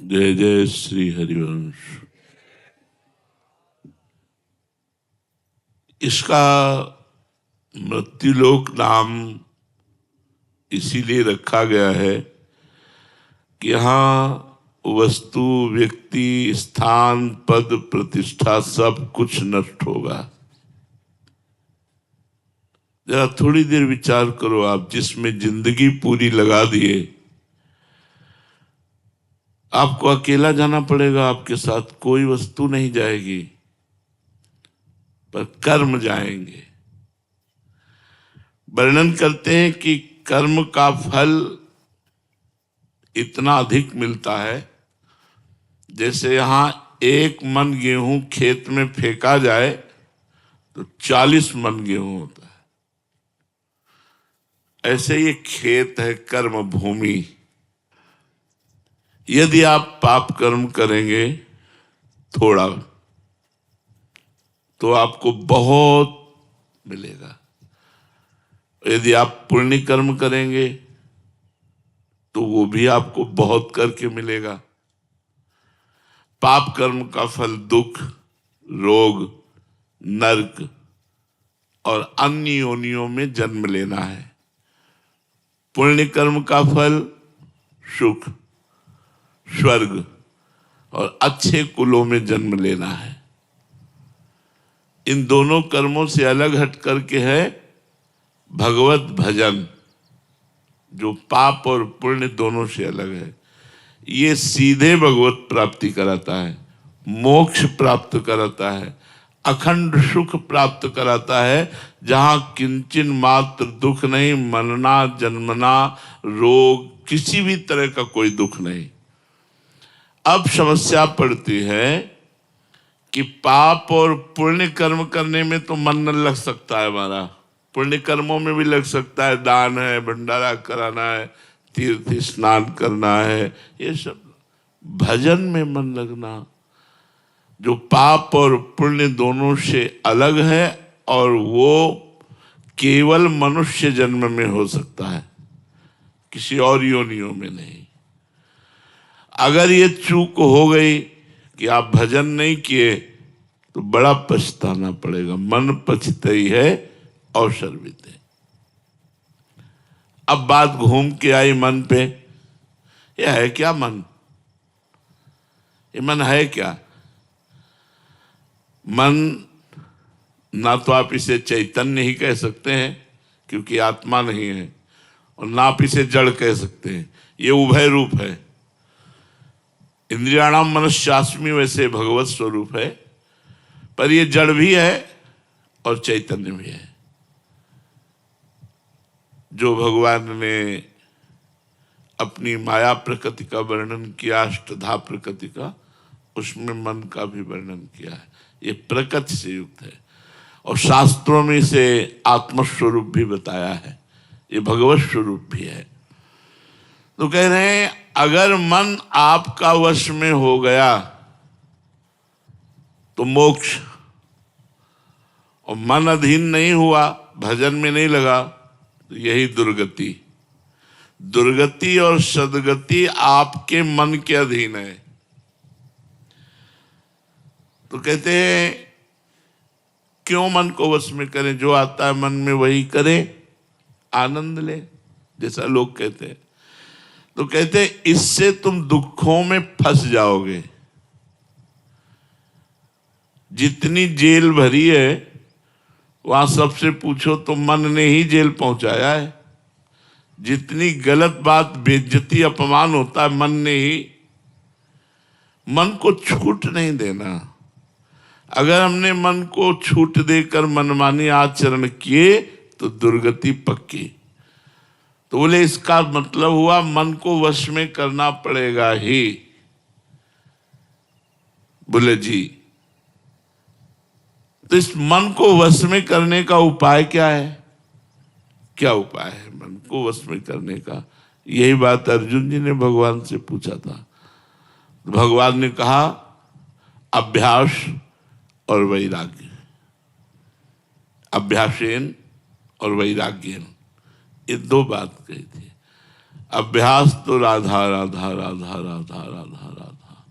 जय जय श्री हरिवंश। इसका मृत्युलोक नाम इसीलिए रखा गया है कि यहाँ वस्तु, व्यक्ति, स्थान, पद, प्रतिष्ठा सब कुछ नष्ट होगा। जरा थोड़ी देर विचार करो, आप जिसमें जिंदगी पूरी लगा दिए, आपको अकेला जाना पड़ेगा, आपके साथ कोई वस्तु नहीं जाएगी, पर कर्म जाएंगे। वर्णन करते हैं कि कर्म का फल इतना अधिक मिलता है, जैसे यहां 1 मन गेहूं खेत में फेंका जाए तो 40 मन गेहूं होता है। ऐसे ये खेत है कर्म भूमि। यदि आप पाप कर्म करेंगे थोड़ा, तो आपको बहुत मिलेगा। यदि आप पुण्य कर्म करेंगे तो वो भी आपको बहुत करके मिलेगा। पाप कर्म का फल दुख, रोग, नरक और अन्य योनियों में जन्म लेना है। पुण्य कर्म का फल सुख, स्वर्ग और अच्छे कुलों में जन्म लेना है। इन दोनों कर्मों से अलग हट करके है भगवत भजन, जो पाप और पुण्य दोनों से अलग है। ये सीधे भगवत प्राप्ति कराता है, मोक्ष प्राप्त कराता है, अखंड सुख प्राप्त कराता है, जहां किंचन मात्र दुख नहीं, मरना, जन्मना, रोग, किसी भी तरह का कोई दुख नहीं। अब समस्या पड़ती है कि पाप और पुण्य कर्म करने में तो मन न लग सकता है हमारा, पुण्य कर्मों में भी लग सकता है, दान है, भंडारा कराना है, तीर्थ स्नान करना है, ये सब। भजन में मन लगना, जो पाप और पुण्य दोनों से अलग है, और वो केवल मनुष्य जन्म में हो सकता है, किसी और योनियों में नहीं। अगर ये चूक हो गई कि आप भजन नहीं किए तो बड़ा पछताना पड़ेगा। मन पछताई है अवसर बीते। अब बात घूम के आई मन पे। यह है क्या मन? ये मन है क्या? मन ना तो आप इसे चैतन्य ही कह सकते हैं, क्योंकि आत्मा नहीं है, और ना आप इसे जड़ कह सकते हैं। ये उभय रूप है। इंद्रियाणाम मनश्चास्मि वैसे भगवत स्वरूप है, पर ये जड़ भी है और चैतन्य भी है। जो भगवान ने अपनी माया प्रकृति का वर्णन किया, अष्टधा प्रकृति का, उसमें मन का भी वर्णन किया है। ये प्रकृति से युक्त है, और शास्त्रों में इसे आत्मस्वरूप भी बताया है, ये भगवत स्वरूप भी है। तो कह रहे हैं, अगर मन आपका वश में हो गया तो मोक्ष, और मन अधीन नहीं हुआ, भजन में नहीं लगा, तो यही दुर्गति। दुर्गति और सदगति आपके मन के अधीन है। तो कहते हैं, क्यों मन को वश में करें? जो आता है मन में वही करें, आनंद ले, जैसा लोग कहते हैं। तो कहते हैं, इससे तुम दुखों में फंस जाओगे। जितनी जेल भरी है, वहां सबसे पूछो तो मन ने ही जेल पहुंचाया है। जितनी गलत बात, बेइज्जती, अपमान होता है, मन ने ही। मन को छूट नहीं देना। अगर हमने मन को छूट देकर मनमानी आचरण किए तो दुर्गति पक्की। तो बोले, इसका मतलब हुआ मन को वश में करना पड़ेगा ही। बोले जी, तो इस मन को वश में करने का उपाय क्या है? क्या उपाय है मन को वश में करने का? यही बात अर्जुन जी ने भगवान से पूछा था। भगवान ने कहा, अभ्यास और वैराग्य। अभ्यासेन और वैराग्यन, ये 2 बात कही थी। अभ्यास तो राधा राधा राधा राधा राधा राधा,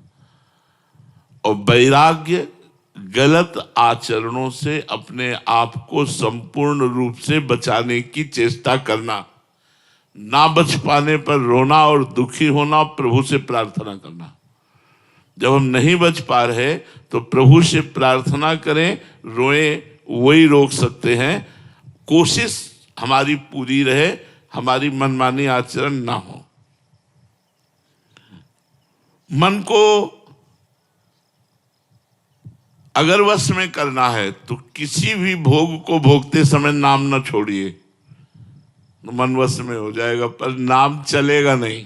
और वैराग्य गलत आचरणों से अपने आप को संपूर्ण रूप से बचाने की चेष्टा करना, ना बच पाने पर रोना और दुखी होना, प्रभु से प्रार्थना करना। जब हम नहीं बच पा रहे तो प्रभु से प्रार्थना करें, रोएं, वही रोक सकते हैं। कोशिश हमारी पूरी रहे, हमारी मनमानी आचरण ना हो। मन को अगर वश में करना है तो किसी भी भोग को भोगते समय नाम न छोड़िए, तो मन वश में हो जाएगा, पर नाम चलेगा नहीं।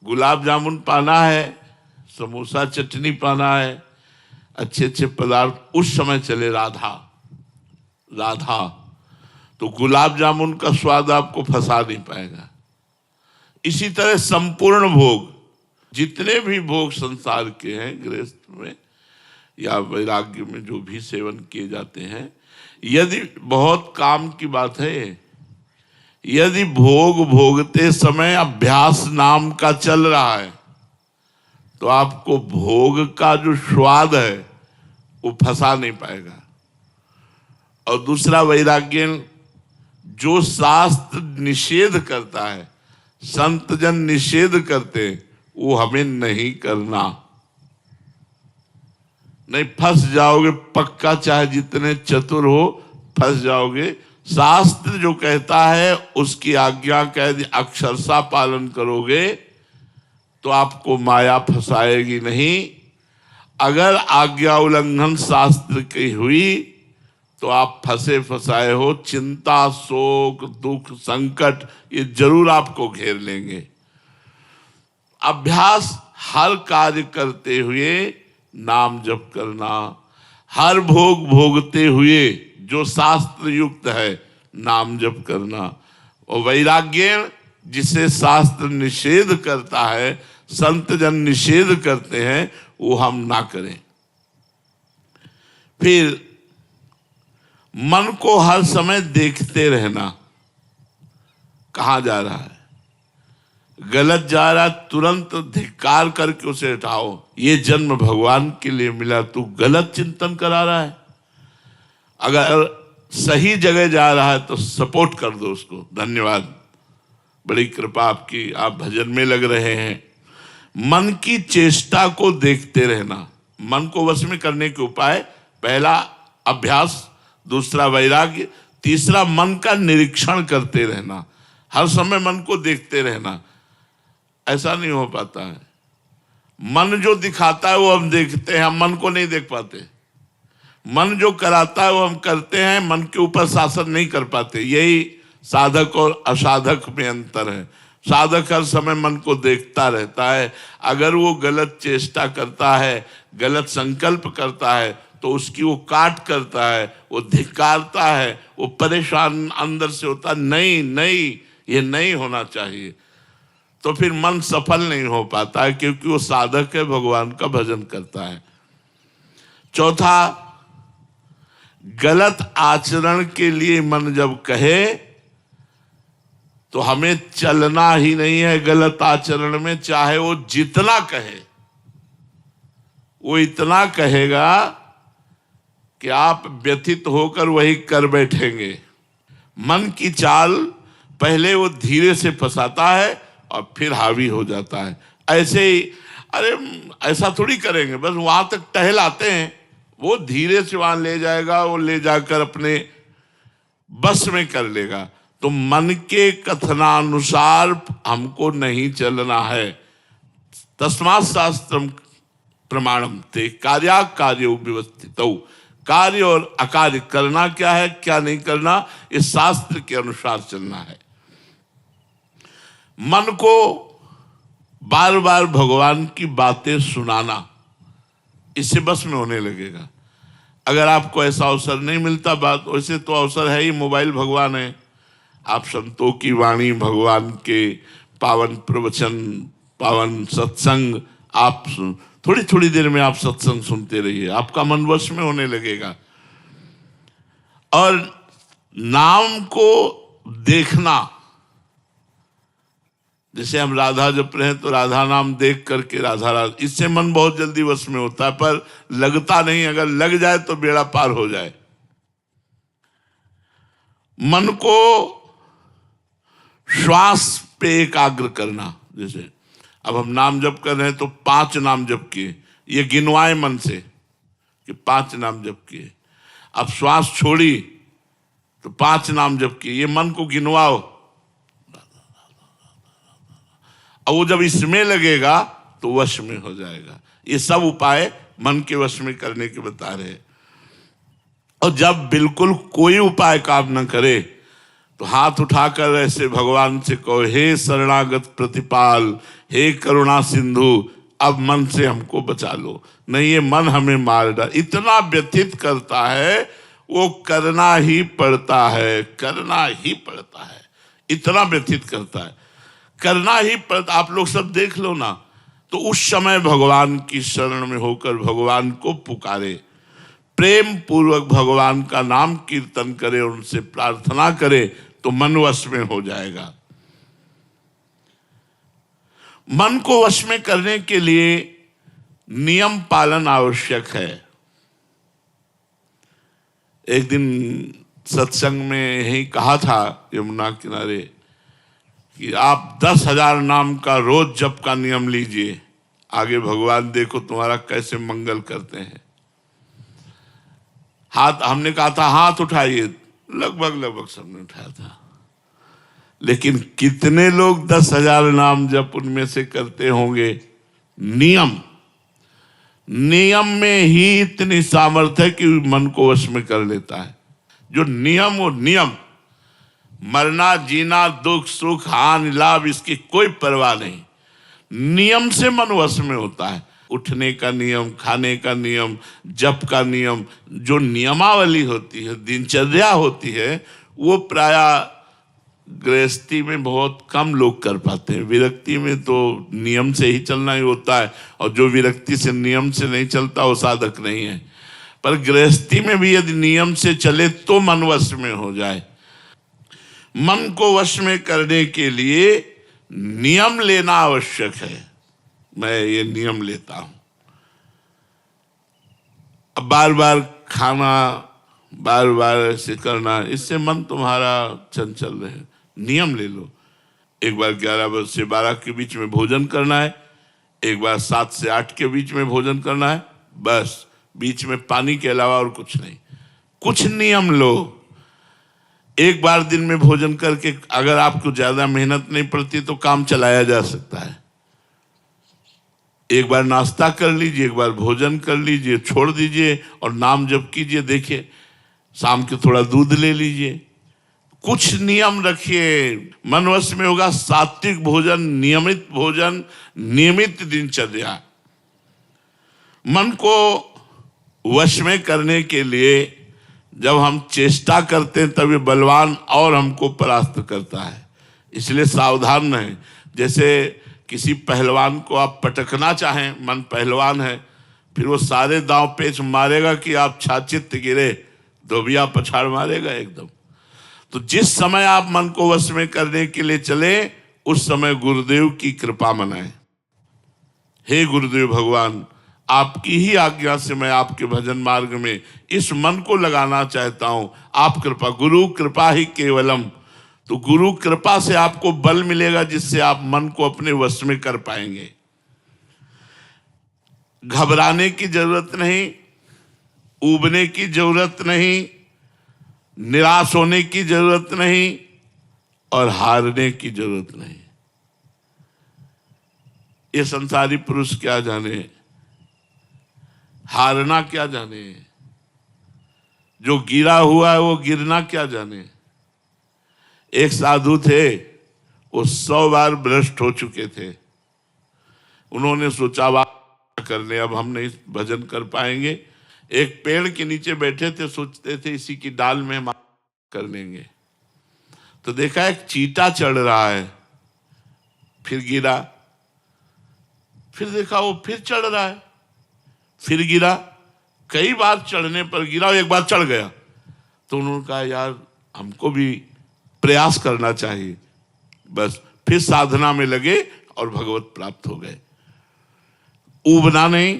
गुलाब जामुन पाना है, समोसा चटनी पाना है, अच्छे अच्छे पदार्थ उस समय चले, राधा राधा, तो गुलाब जामुन का स्वाद आपको फंसा नहीं पाएगा। इसी तरह संपूर्ण भोग, जितने भी भोग संसार के हैं, गृहस्थ में या वैराग्य में जो भी सेवन किए जाते हैं, यदि बहुत काम की बात है, यदि भोग भोगते समय अभ्यास नाम का चल रहा है तो आपको भोग का जो स्वाद है वो फंसा नहीं पाएगा। और दूसरा वैराग्य, जो शास्त्र निषेध करता है, संत जन निषेध करते, वो हमें नहीं करना। नहीं, फंस जाओगे पक्का, चाहे जितने चतुर हो फंस जाओगे। शास्त्र जो कहता है उसकी आज्ञा का यदि अक्षरशः पालन करोगे तो आपको माया फंसाएगी नहीं। अगर आज्ञा उल्लंघन शास्त्र की हुई तो आप फंसे फंसाए हो, चिंता, शोक, दुख, संकट ये जरूर आपको घेर लेंगे। अभ्यास हर कार्य करते हुए नाम जप करना, हर भोग भोगते हुए जो शास्त्र युक्त है नाम जप करना। और वैराग्य, जिसे शास्त्र निषेध करता है, संत जन निषेध करते हैं, वो हम ना करें। फिर मन को हर समय देखते रहना, कहाँ जा रहा है, गलत जा रहा, तुरंत धिक्कार करके उसे हटाओ। ये जन्म भगवान के लिए मिला, तू गलत चिंतन करा रहा है। अगर सही जगह जा रहा है तो सपोर्ट कर दो उसको, धन्यवाद, बड़ी कृपा आपकी, आप भजन में लग रहे हैं। मन की चेष्टा को देखते रहना, मन को वश में करने के उपाय, पहला अभ्यास, दूसरा वैराग्य, तीसरा मन का निरीक्षण करते रहना, हर समय मन को देखते रहना। ऐसा नहीं हो पाता है, मन जो दिखाता है वो हम देखते हैं, हम मन को नहीं देख पाते। मन जो कराता है वो हम करते हैं, मन के ऊपर शासन नहीं कर पाते। यही साधक और असाधक में अंतर है। साधक हर समय मन को देखता रहता है, अगर वो गलत चेष्टा करता है, गलत संकल्प करता है तो उसकी वो काट करता है, वो धिक्कारता है, वो परेशान अंदर से होता, नहीं नहीं ये नहीं होना चाहिए। तो फिर मन सफल नहीं हो पाता है, क्योंकि वो साधक है, भगवान का भजन करता है। चौथा, गलत आचरण के लिए मन जब कहे तो हमें चलना ही नहीं है गलत आचरण में, चाहे वो जितना कहे। वो इतना कहेगा कि आप व्यथित होकर वही कर बैठेंगे। मन की चाल पहले वो धीरे से फंसाता है और फिर हावी हो जाता है। ऐसे ही, अरे ऐसा थोड़ी करेंगे, बस वहां तक टहल आते हैं, वो धीरे से वहां ले जाएगा, वो ले जाकर अपने बस में कर लेगा। तो मन के कथनानुसार हमको नहीं चलना है। तस्मात् शास्त्रम प्रमाणम ते कार्या कार्यो व्यवस्थितौ। कार्य और अकार्य करना क्या है, क्या नहीं करना, इस शास्त्र के अनुसार चलना है। मन को बार बार भगवान की बातें सुनाना, इससे बस में होने लगेगा। अगर आपको ऐसा अवसर नहीं मिलता, बात वैसे तो अवसर है ही, मोबाइल भगवान है, आप संतों की वाणी, भगवान के पावन प्रवचन, पावन सत्संग, आप थोड़ी थोड़ी देर में आप सत्संग सुनते रहिए, आपका मन वश में होने लगेगा। और नाम को देखना, जैसे हम राधा जप रहे हैं तो राधा नाम देख करके राधा राधा, इससे मन बहुत जल्दी वश में होता है, पर लगता नहीं। अगर लग जाए तो बेड़ा पार हो जाए। मन को श्वास पे एकाग्र करना। जैसे अब हम नाम जप कर रहे हैं तो 5 नाम जप किए, ये गिनवाए मन से कि 5 नाम जप किए। अब श्वास छोड़ी तो 5 नाम जप किए, ये मन को गिनवाओ। अब वो जब इसमें लगेगा तो वश में हो जाएगा। ये सब उपाय मन के वश में करने के बता रहे हैं। और जब बिल्कुल कोई उपाय काम न करे तो हाथ उठाकर ऐसे भगवान से कहो, हे शरणागत प्रतिपाल, हे करुणा सिंधु, अब मन से हमको बचा लो, नहीं ये मन हमें मार डाल। इतना व्यथित करता है, वो करना ही पड़ता है, करना ही पड़ता है, इतना व्यथित करता है, करना ही पड़ता। आप लोग सब देख लो ना, तो उस समय भगवान की शरण में होकर भगवान को पुकारे, प्रेम पूर्वक भगवान का नाम कीर्तन करे, उनसे प्रार्थना करे तो मन वश में हो जाएगा। मन को वश में करने के लिए नियम पालन आवश्यक है। एक दिन सत्संग में यही कहा था यमुना किनारे कि आप 10,000 नाम का रोज जप का नियम लीजिए, आगे भगवान देखो तुम्हारा कैसे मंगल करते हैं। हाथ, हमने कहा था हाथ उठाइए, लगभग सबने उठाया था, लेकिन कितने लोग 10,000 नाम जप उनमें से करते होंगे? नियम में ही इतनी सामर्थ्य है कि मन को वश में कर लेता है। जो नियम, वो नियम, मरना जीना दुख सुख हानि लाभ इसकी कोई परवाह नहीं, नियम से मन वश में होता है। उठने का नियम, खाने का नियम, जप का नियम, जो नियमावली होती है, दिनचर्या होती है, वो प्रायः गृहस्थी में बहुत कम लोग कर पाते हैं। विरक्ति में तो नियम से ही चलना ही होता है, और जो विरक्ति से नियम से नहीं चलता वो साधक नहीं है। पर गृहस्थी में भी यदि नियम से चले तो मन वश में हो जाए। मन को वश में करने के लिए नियम लेना आवश्यक है। मैं ये नियम लेता हूं, अब बार बार खाना, बार बार ऐसे करना, इससे मन तुम्हारा चंचल रहे। नियम ले लो, एक बार 11 से 12 के बीच में भोजन करना है, एक बार 7 से 8 के बीच में भोजन करना है, बस बीच में पानी के अलावा और कुछ नहीं। कुछ नियम लो। एक बार दिन में भोजन करके अगर आपको ज्यादा मेहनत नहीं पड़ती तो काम चलाया जा सकता है। एक बार नाश्ता कर लीजिए, एक बार भोजन कर लीजिए, छोड़ दीजिए और नाम जप कीजिए। देखिए शाम के थोड़ा दूध ले लीजिए। कुछ नियम रखिए, मन वश में होगा। सात्विक भोजन, नियमित भोजन, नियमित दिनचर्या। मन को वश में करने के लिए जब हम चेष्टा करते हैं तब ये बलवान और हमको परास्त करता है, इसलिए सावधान रहें। जैसे किसी पहलवान को आप पटकना चाहें, मन पहलवान है, फिर वो सारे दांव पेच मारेगा कि आप छाचित गिरे, धोबिया पछाड़ मारेगा एकदम। तो जिस समय आप मन को वश में करने के लिए चले, उस समय गुरुदेव की कृपा मनाएं। हे गुरुदेव भगवान, आपकी ही आज्ञा से मैं आपके भजन मार्ग में इस मन को लगाना चाहता हूं, आप कृपा, गुरु कृपा ही केवलम। तो गुरु कृपा से आपको बल मिलेगा जिससे आप मन को अपने वश में कर पाएंगे। घबराने की जरूरत नहीं, ऊबने की जरूरत नहीं, निराश होने की जरूरत नहीं और हारने की जरूरत नहीं। ये संसारी पुरुष क्या जाने, हारना क्या जाने, जो गिरा हुआ है वो गिरना क्या जाने। एक साधु थे, वो 100 बार भ्रष्ट हो चुके थे। उन्होंने सोचा वाह कर ले, अब हम नहीं भजन कर पाएंगे। एक पेड़ के नीचे बैठे थे, सोचते थे इसी की डाल में हम कर लेंगे। तो देखा एक चींटा चढ़ रहा है, फिर गिरा, फिर देखा वो फिर चढ़ रहा है, फिर गिरा। कई बार चढ़ने पर गिरा, एक बार चढ़ गया। तो उन्होंने कहा यार हमको भी प्रयास करना चाहिए, बस फिर साधना में लगे और भगवत प्राप्त हो गए। ऊबना नहीं,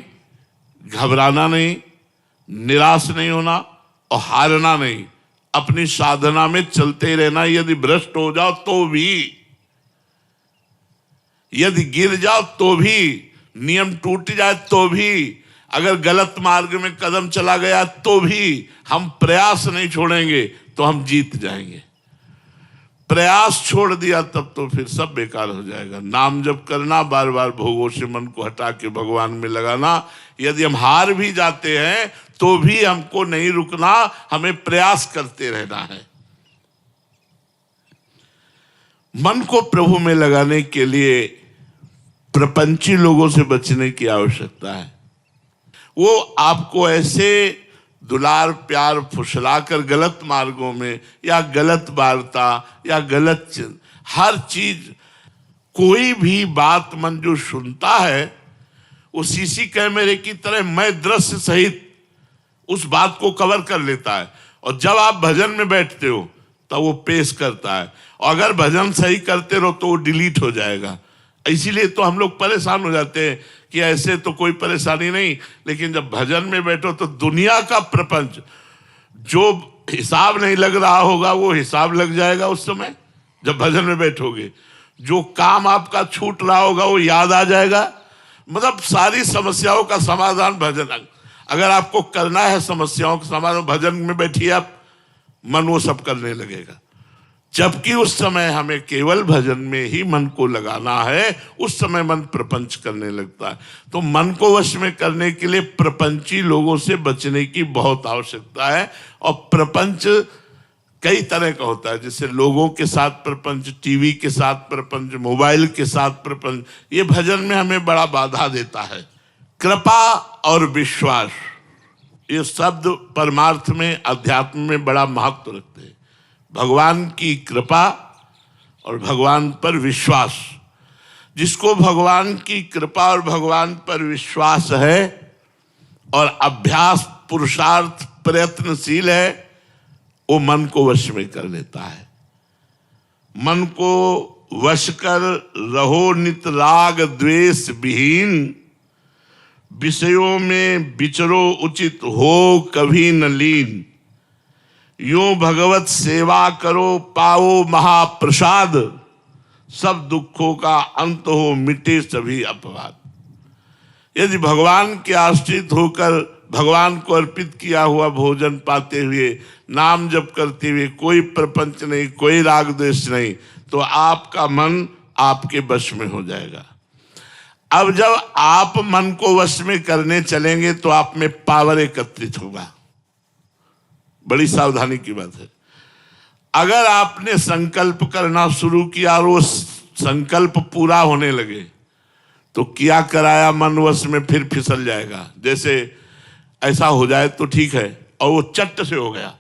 घबराना नहीं, निराश नहीं होना और हारना नहीं, अपनी साधना में चलते रहना। यदि भ्रष्ट हो जाओ तो भी, यदि गिर जाओ तो भी, नियम टूट जाए तो भी, अगर गलत मार्ग में कदम चला गया तो भी हम प्रयास नहीं छोड़ेंगे तो हम जीत जाएंगे। प्रयास छोड़ दिया तब तो फिर सब बेकार हो जाएगा। नाम जप करना, बार बार भोगों से मन को हटा के भगवान में लगाना। यदि हम हार भी जाते हैं तो भी हमको नहीं रुकना, हमें प्रयास करते रहना है। मन को प्रभु में लगाने के लिए प्रपंची लोगों से बचने की आवश्यकता है। वो आपको ऐसे दुलार प्यार फुसलाकर गलत मार्गों में या गलत वार्ता या गलत हर चीज, कोई भी बात मन जो सुनता है वो सीसी कैमरे की तरह मैं दृश्य सहित उस बात को कवर कर लेता है। और जब आप भजन में बैठते हो तब वो पेश करता है, और अगर भजन सही करते रहो तो वो डिलीट हो जाएगा। इसीलिए तो हम लोग परेशान हो जाते हैं कि ऐसे तो कोई परेशानी नहीं, लेकिन जब भजन में बैठो तो दुनिया का प्रपंच, जो हिसाब नहीं लग रहा होगा वो हिसाब लग जाएगा उस समय जब भजन में बैठोगे। जो काम आपका छूट रहा होगा वो याद आ जाएगा। मतलब सारी समस्याओं का समाधान भजन, अगर आपको करना है समस्याओं का समाधान, भजन में बैठिए आप, मन वो सब करने लगेगा। जबकि उस समय हमें केवल भजन में ही मन को लगाना है, उस समय मन प्रपंच करने लगता है। तो मन को वश में करने के लिए प्रपंची लोगों से बचने की बहुत आवश्यकता है। और प्रपंच कई तरह का होता है, जैसे लोगों के साथ प्रपंच, टीवी के साथ प्रपंच, मोबाइल के साथ प्रपंच, ये भजन में हमें बड़ा बाधा देता है। कृपा और विश्वास, ये शब्द परमार्थ में, अध्यात्म में बड़ा महत्व रखते हैं। भगवान की कृपा और भगवान पर विश्वास। जिसको भगवान की कृपा और भगवान पर विश्वास है और अभ्यास, पुरुषार्थ, प्रयत्नशील है, वो मन को वश में कर लेता है। मन को वश कर रहो नित राग द्वेष विहीन, विषयों में विचरो उचित हो कभी न लीन। यूं भगवत सेवा करो पाओ महाप्रसाद, सब दुखों का अंत हो मिटे सभी अपवाद। यदि भगवान के आश्रित होकर भगवान को अर्पित किया हुआ भोजन पाते हुए, नाम जप करते हुए, कोई प्रपंच नहीं, कोई राग द्वेष नहीं, तो आपका मन आपके वश में हो जाएगा। अब जब आप मन को वश में करने चलेंगे तो आप में पावर एकत्रित होगा। बड़ी सावधानी की बात है। अगर आपने संकल्प करना शुरू किया और वो संकल्प पूरा होने लगे तो क्या कराया मन वश में फिर फिसल जाएगा। जैसे ऐसा हो जाए तो ठीक है, और वो चट से हो गया।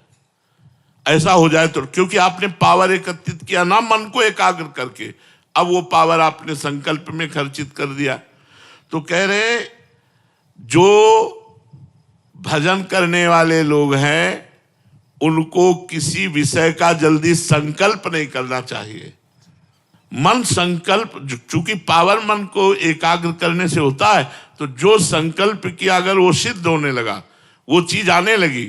ऐसा हो जाए तो, क्योंकि आपने पावर एकत्रित किया ना मन को एकाग्र करके, अब वो पावर आपने संकल्प में खर्चित कर दिया। तो कह रहे जो भजन करने वाले लोग हैं उनको किसी विषय का जल्दी संकल्प नहीं करना चाहिए। मन संकल्प, चूंकि पावर मन को एकाग्र करने से होता है, तो जो संकल्प किया अगर वो सिद्ध होने लगा, वो चीज आने लगी,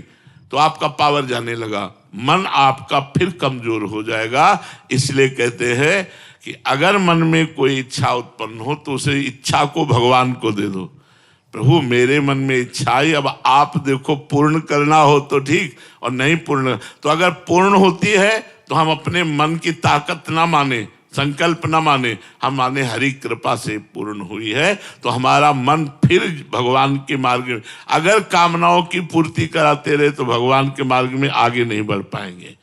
तो आपका पावर जाने लगा, मन आपका फिर कमजोर हो जाएगा। इसलिए कहते हैं कि अगर मन में कोई इच्छा उत्पन्न हो तो उसे इच्छा को भगवान को दे दो। प्रभु मेरे मन में इच्छा आई, अब आप देखो पूर्ण करना हो तो ठीक, और नहीं पूर्ण, तो अगर पूर्ण होती है तो हम अपने मन की ताकत ना माने, संकल्प ना माने, हम माने हरि कृपा से पूर्ण हुई है, तो हमारा मन फिर भगवान के मार्ग में, अगर कामनाओं की पूर्ति कराते रहे तो भगवान के मार्ग में आगे नहीं बढ़ पाएंगे।